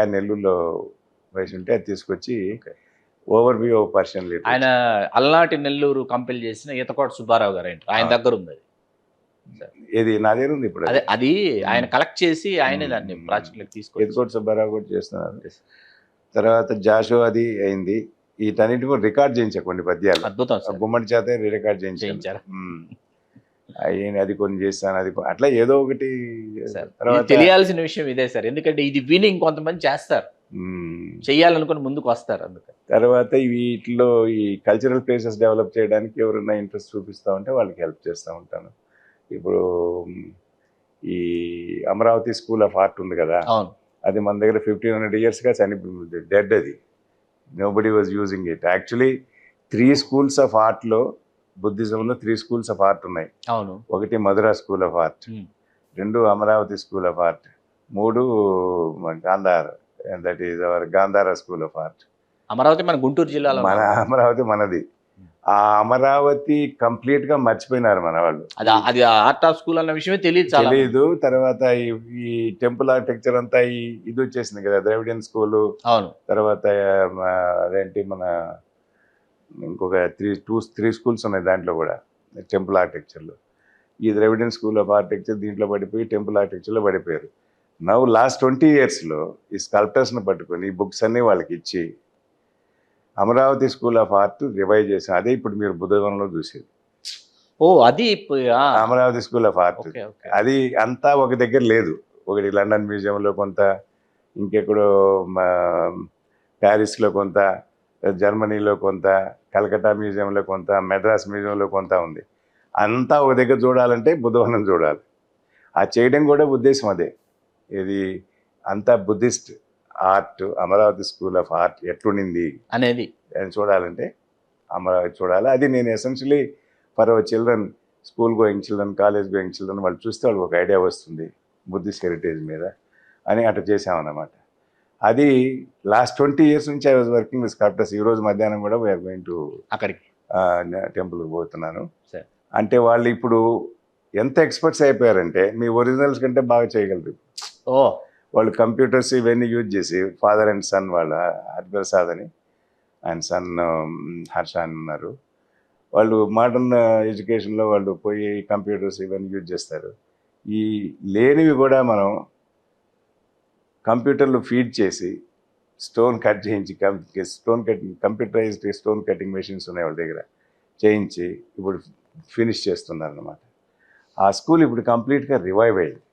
ఆయన నెల్లూరులో వయసు ఉంటే అది తీసుకొచ్చి over view of Persian literature. ఆయన అలనాటి నెల్లూరు కంపెల్ చేసిన ఈతకోట సుబ్బారావు గారు ఏంటి ఆయన దగ్గర ఉంది అది. ఇది నా దగ్గర ఉంది ఇప్పుడు. అదే అది ఆయన కలెక్ట్ చేసి ఆయనే దాన్ని ప్రాజెక్టులకు తీసుకొచ్చి ఈతకోట సుబ్బారావు కూడా చేస్తున్నారు. తర్వాత జాషో అది అయింది. వీటన్నిటి కూడా రికార్డ్ చేయించా కొన్ని పద్యాలు. అద్భుతం సార్. గుమ్మడి చేత రికార్డ్ చేయించారు. అది కొన్ని చేస్తాను, అది అట్లా ఏదో ఒకటి. తర్వాత తెలియాల్సిన విషయం ఇదే సార్, ఎందుకంటే ఇది విని ఇంకొంతమంది చేస్తారు, చెయ్యాలనుకుని ముందుకు వస్తారు. అందుకని తర్వాత వీటిలో ఈ కల్చరల్ ప్లేసెస్ డెవలప్ చేయడానికి ఎవరైనా ఇంట్రెస్ట్ చూపిస్తూ ఉంటే వాళ్ళకి హెల్ప్ చేస్తూ ఉంటాను. ఇప్పుడు ఈ అమరావతి స్కూల్ ఆఫ్ ఆర్ట్ ఉంది కదా, అది మన దగ్గర 1500 yearsగా చనిపోయింది, డెడ్. అది nobody was using it. Actually 3 schools of ఆర్ట్లో, బుద్ధిజంలో 3 schools ఆఫ్ ఆర్ట్ ఉన్నాయి. ఒకటి Mathura school of art, 2 Amaravati school of art, 3 Gandhar, that is our Gandhara school of art. Amaravati మన గుంటూరు జిల్లాలో, మన అమరావతి మనది. ఆ అమరావతి కంప్లీట్ గా మర్చిపోయినారు మన వాళ్ళు. అది ఆర్ట్ ఆఫ్ స్కూల్ అన్న విషయమే తెలియదు. తర్వాత ఈ టెంపుల్ ఆర్కిటెక్చర్ అంతా ఇది వచ్చేసింది కదా, ద్రవిడియన్ స్కూల్. తర్వాత అదేంటి మన ఇంకొక 3 schools ఉన్నాయి దాంట్లో కూడా, టెంపుల్ ఆర్కిటెక్చర్లో. ఈ ద్రవిడియన్ స్కూల్ ఆఫ్ ఆర్కిటెక్చర్ దీంట్లో పడిపోయి టెంపుల్ ఆర్కిటెక్చర్లో పడిపోయారు. నవ్వు లాస్ట్ 20 yearsలో ఈ స్కల్ప్టర్స్ని పట్టుకొని ఈ బుక్స్ అన్నీ వాళ్ళకి ఇచ్చి Amaravati school of art revive చేసాం. అదే ఇప్పుడు మీరు బుద్ధవనంలో చూసేది. అది అమరావతి స్కూల్ ఆఫ్ ఆర్ట్. అది అంతా ఒక దగ్గర లేదు. ఒకటి లండన్ మ్యూజియంలో కొంత, ఇంకెక్కడో ప్యారిస్లో కొంత, జర్మనీలో కొంత, కలకత్తా మ్యూజియంలో కొంత, మెడ్రాస్ మ్యూజియంలో కొంత ఉంది. అంతా ఒక దగ్గర చూడాలంటే బుద్ధవనం చూడాలి. ఆ చేయడం కూడా ఉద్దేశం అదే. ఇది అంతా Buddhist art, Amaravati school of art ఎట్లుండింది అనేది చూడాలంటే అమరావతి చూడాలి. అది నేను essentially for our children, school going children, college going children, వాళ్ళు చూస్తే వాళ్ళకి ఒక ఐడియా వస్తుంది బుద్ధిస్ట్ హెరిటేజ్ మీద అని అట్లా చేసామన్నమాట. అది లాస్ట్ 20 years నుంచి I was working with sculptors. ఈరోజు మధ్యాహ్నం కూడా వీఆర్ గోయింగ్ టు అక్కడికి టెంపుల్కి పోతున్నాను. అంటే వాళ్ళు ఇప్పుడు ఎంత ఎక్స్పర్ట్స్ అయిపోయారంటే మీ ఒరిజినల్స్ కంటే బాగా చేయగలరు. వాళ్ళు కంప్యూటర్స్ ఇవన్నీ యూజ్ చేసి, ఫాదర్ అండ్ సన్, వాళ్ళ హరిప్రసాద్ అని ఆయన సన్ హర్ష అని ఉన్నారు, వాళ్ళు మోడర్న్ ఎడ్యుకేషన్లో వాళ్ళు పోయి కంప్యూటర్స్ ఇవన్నీ యూజ్ చేస్తారు. ఈ లేనివి కూడా మనం కంప్యూటర్లో ఫీడ్ చేసి స్టోన్ కట్ చేయించి, కంప్యూటరైజ్డ్ స్టోన్ కటింగ్ మెషిన్స్ ఉన్నాయి వాళ్ళ దగ్గర, చేయించి ఇప్పుడు ఫినిష్ చేస్తున్నారు అన్నమాట. ఆ స్కూల్ ఇప్పుడు కంప్లీట్గా రివైవ్ అయింది.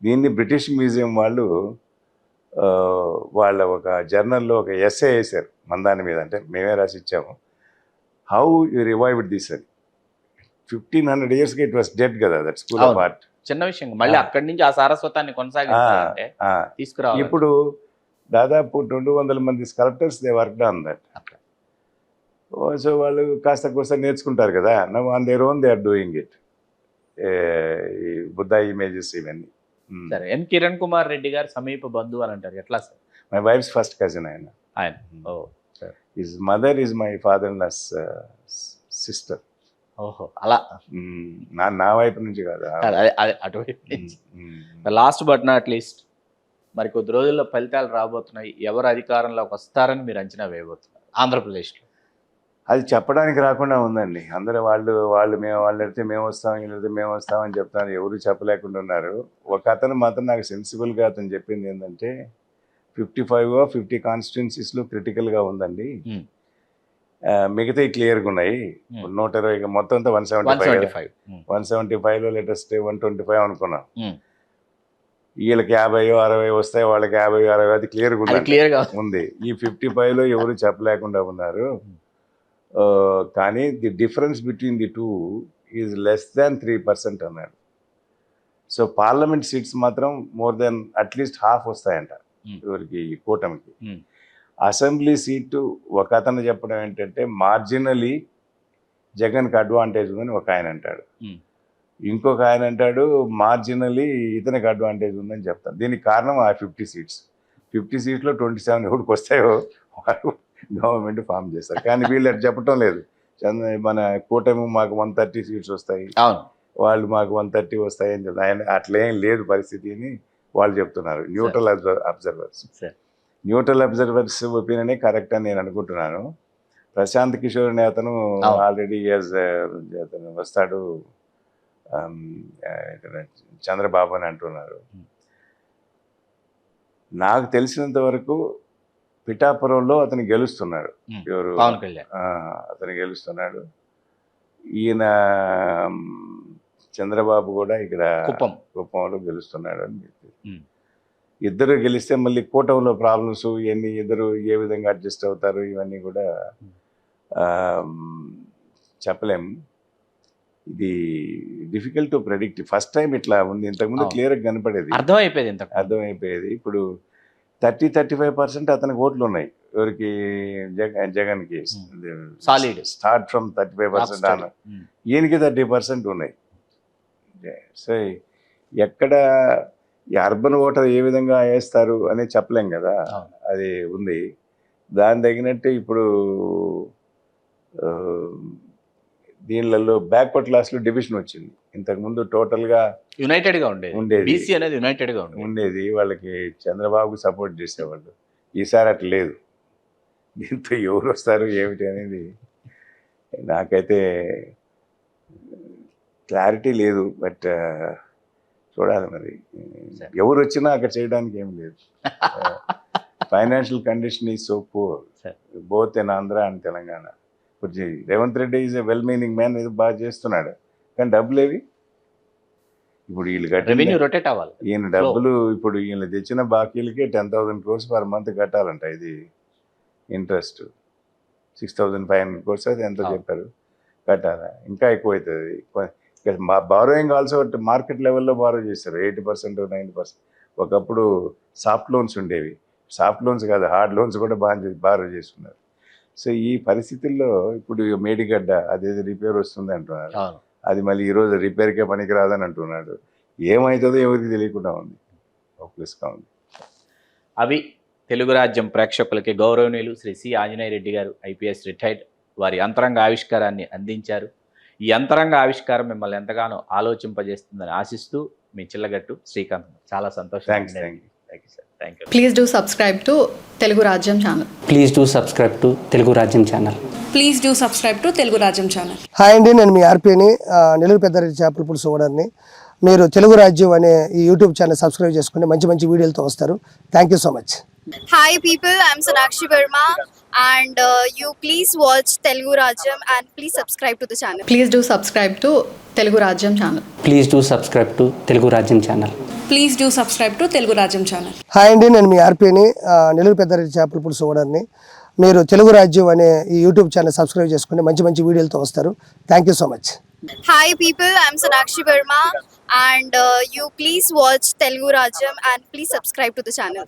దీన్ని బ్రిటిష్ మ్యూజియం వాళ్ళు వాళ్ళ ఒక జర్నల్లో ఒక ఎస్సే వేశారు మన దాని మీద, అంటే మేమే రాసి ఇచ్చాము, హౌ యూ రివైవ్డ్ దిస్ అని. 1500 yearsగా ఇట్ వాస్ డెడ్ కదా దట్ స్కూల్ ఆఫ్ ఆర్ట్. చిన్న విషయం, మళ్ళీ అక్కడి నుంచి ఆ సారస్వతాన్ని కొనసాగించాలంటే తీసుకురావాలి. ఇప్పుడు దాదాపు 200 మంది sculptors they worked on that. So వాళ్ళు కాస్త కోస్త నేర్చుకుంటారు కదా, now on their own they are doing it. ఈ బుద్ధ ఇమేజెస్ ఇవన్నీ. సరే, ఎన్ కిరణ్ కుమార్ రెడ్డి గారు సమీప బంధువు అని అంటారు, ఎట్లా sir? My wife's first cousin ఆయన. His mother is my father in law's sister. ఓహో, అలా నా వైపు నుంచి కాదు, అటువైపు నుంచి. లాస్ట్ బట్ నాట్ లీస్ట్, మరి కొద్ది రోజుల్లో ఫలితాలు రాబోతున్నాయి. ఎవరు అధికారంలోకి వస్తారని మీరు అంచనా వేయబోతున్నారు ఆంధ్రప్రదేశ్లో? అది చెప్పడానికి రాకుండా ఉందండి. అందరూ వాళ్ళు వెళ్తే మేము వస్తాం, వెళ్తే మేము వస్తామని చెప్తాను, ఎవరు చెప్పలేకుండా ఉన్నారు. ఒక అతను మాత్రం నాకు సెన్సిబుల్గా అతను చెప్పింది ఏంటంటే 50 కాన్స్టిట్యున్సీస్లో క్రిటికల్గా ఉందండి, మిగతా క్లియర్గా ఉన్నాయి. 120 మొత్తం అంతా 175లో లేటెస్ట్ 125 అనుకున్నాం. వీళ్ళకి 50-60 వస్తాయి, వాళ్ళకి 50-60, అది క్లియర్గా ఉంది. ఈ 55లో ఎవరు చెప్పలేకుండా ఉన్నారు. కానీ the difference between the two is less than 3% అన్నాడు. సో పార్లమెంట్ సీట్స్ మాత్రం మోర్ దెన్ అట్లీస్ట్ హాఫ్ వస్తాయంట ఎవరికి, కూటమికి. అసెంబ్లీ సీటు ఒక అతను చెప్పడం ఏంటంటే మార్జినలీ జగన్కి అడ్వాంటేజ్ ఉందని ఒక ఆయన అంటాడు, ఇంకొక ఆయన అంటాడు మార్జినలీ ఇతనికి అడ్వాంటేజ్ ఉందని చెప్తాను. దీనికి కారణం ఆ 50 seats. 50 seatsలో 27 ఎవరికి వస్తాయో వాళ్ళు గవర్నమెంట్ ఫామ్ చేస్తారు. కానీ వీళ్ళు అటు చెప్పటం లేదు. మన కూటమి మాకు 130 seats వస్తాయి, వాళ్ళు మాకు 130 వస్తాయి అని చెప్తారు. ఆయన అట్లేం లేదు పరిస్థితి అని వాళ్ళు చెప్తున్నారు, neutral observers. Sir neutral observers ఒపీనియనే కరెక్ట్ అని నేను అనుకుంటున్నాను. ప్రశాంత్ కిషోర్ అనే అతను అవును. ఆల్రెడీ అతను వస్తాడు, ఇతను చంద్రబాబు అని అంటున్నారు. నాకు తెలిసినంత వరకు పిఠాపురంలో అతను గెలుస్తున్నాడు. ఎవరు? పవన్ కళ్యాణ్. అతను గెలుస్తున్నాడు. ఈయన చంద్రబాబు కూడా ఇక్కడ కుప్పంలో గెలుస్తున్నాడు అని ఇద్దరు గెలిస్తే మళ్ళీ కూటమిలో ప్రాబ్లమ్స్ ఇవన్నీ ఇద్దరు ఏ విధంగా అడ్జస్ట్ అవుతారు ఇవన్నీ కూడా చెప్పలేము. ఇది difficult to predict. First time ఇట్లా ఉంది, ఇంతకుముందు క్లియర్గా కనపడేది, అర్థమైపోయేది. ఇప్పుడు 30-35% అతనికి ఓట్లు ఉన్నాయి. ఎవరికి? జగన్కి. స్టార్ట్ ఫ్రమ్ 35% అన్న, ఈయనకి 30% ఉన్నాయి. సో ఎక్కడ ఈ అర్బన్ ఓటర్ ఏ విధంగా వేస్తారు అనేది చెప్పలేం కదా, అది ఉంది. దాని తగినట్టు ఇప్పుడు దీనిలలో బ్యాక్వర్డ్ క్లాస్లో డివిజన్ వచ్చింది. ఇంతకుముందు టోటల్గా యునైటెడ్గా ఉండేది. బీసీ అనేది యునైటెడ్గా ఉండేది. వాళ్ళకి చంద్రబాబు సపోర్ట్ చేసేవాళ్ళు. ఈసారి అట్లా లేదు. దీంతో ఎవరు వస్తారు ఏమిటి అనేది నాకైతే క్లారిటీ లేదు. బట్ చూడాలి మరి. ఎవరు వచ్చినా అక్కడ చేయడానికి ఏం లేదు. Financial condition is so poor both in Andhra and Telangana. ఇప్పుడు Revanth Reddy is a well meaning man, ఏదో బాగా చేస్తున్నాడు, కానీ డబ్బులు ఏవి? ఇప్పుడు వీళ్ళు రొటేట్ అవ్వాలి. ఈయన డబ్బులు ఇప్పుడు ఈయన తెచ్చిన బాకీలకే 10,000 crores పర్ మంత్ కట్టాలంట. ఇది ఇంట్రెస్ట్ 6,500 crores అది ఎంతో చెప్పారు కట్టాలా, ఇంకా ఎక్కువ అవుతుంది. బారోయింగ్ ఆల్సో మార్కెట్ లెవెల్లో బారో చేస్తారు 80%, 90%. ఒకప్పుడు సాఫ్ట్ లోన్స్ ఉండేవి, సాఫ్ట్ లోన్స్ కాదు హార్డ్ లోన్స్ కూడా బారో చేస్తున్నారు. సో ఈ పరిస్థితుల్లో ఇప్పుడు మేడిగడ్డ అదేదో రిపేర్ వస్తుంది అంటున్నారు, అది మళ్ళీ ఈరోజు రిపేర్కే పనికిరాదని అంటున్నాడు. ఏమవుతుందో ఎవరికి తెలియకుండా ఉంది, హోప్లెస్గా ఉంది. అవి తెలుగు రాజ్యం ప్రేక్షకులకి గౌరవనీయులు శ్రీ సి ఆంజనేయ రెడ్డి గారు, ఐపీఎస్ రిటైర్డ్, వారి అంతరంగ ఆవిష్కారాన్ని అందించారు. ఈ అంతరంగ ఆవిష్కారం మిమ్మల్ని ఎంతగానో ఆలోచింపజేస్తుందని ఆశిస్తూ మీ చిల్లగట్టు శ్రీకాంత్. చాలా సంతోషం. Thank you sir. Thank you. Please do subscribe to Telugu Rajyam channel. Please do subscribe to Telugu Rajyam channel. Please do subscribe to Telugu Rajyam channel. Hi అండి, నేను మీ ఆర్పీని, నెల్లూరు పెద్దారెడ్డి చేపల పులుసు ఓనర్ని. మీరు తెలుగు రాజ్యం అనే ఈ యూట్యూబ్ ఛానల్ సబ్స్క్రైబ్ చేసుకుని మంచి మంచి వీడియోలతో వస్తారు. Thank you so much. Hi people, I'm Sonakshi Verma and you please watch Telugu Rajyam and please subscribe to the channel. Please do subscribe to Telugu Rajyam channel. Please do subscribe to Telugu Rajyam channel. Please do subscribe to Telugu Rajyam channel. Hi అండి, నేను మీ ఆర్పీని, నెల్లూరు పెద్దారెడ్డి చేపల పులుసు ఓనర్ని. మీరు తెలుగు రాజ్యం అనే ఈ YouTube channel subscribe చేసుకుని మంచి మంచి వీడియోలతో వస్తారు. Thank you so much. Hi people, I'm Sonakshi Verma and you please watch Telugu Rajyam and please subscribe to the channel.